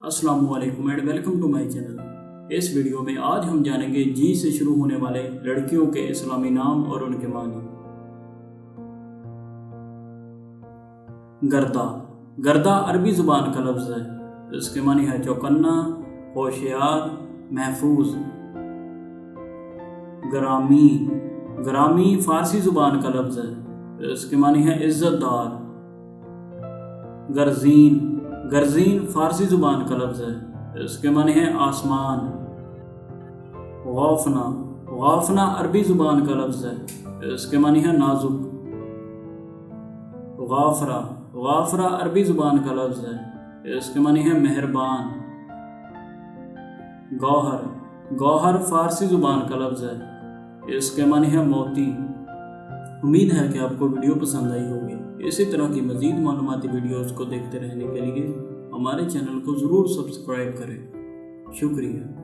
अस्सलाम वालेकुम and welcome to my channel. इस वीडियो में आज हम जानेंगे जी से शुरू होने वाले लड़कियों के इस्लामी नाम और उनके मानी। गर्दा। गर्दा अरबी ज़ुबान का लफ्ज़ है। इसके मानी है चौकन्ना, होशियार, महफूज। ग्रामी। ग्रामी फ़ारसी ज़ुबान का लफ्ज़ है। इसके मानी है इज़्ज़तदार। गर्जीन। गर्जीन फ़ारसी ज़ुबान का लफ्ज़ है। इसके माने हैं आसमान। गौफना। गौफना अरबी ज़ुबान का लफ्ज़ है। इसके माने हैं नाजुक। गाफरा। गाफरा अरबी ज़ुबान का लफ्ज़ है। इसके माने हैं मेहरबान। गौहर। गौहर फ़ारसी ज़ुबान का लफ्ज़ है। इसके माने हैं मोती। उम्मीद है कि आपको वीडियो पसंद आई होगी। इसी तरह की मज़ीद मालूमाती वीडियोज़ को देखते रहने के लिए हमारे चैनल को ज़रूर सब्सक्राइब करें। शुक्रिया।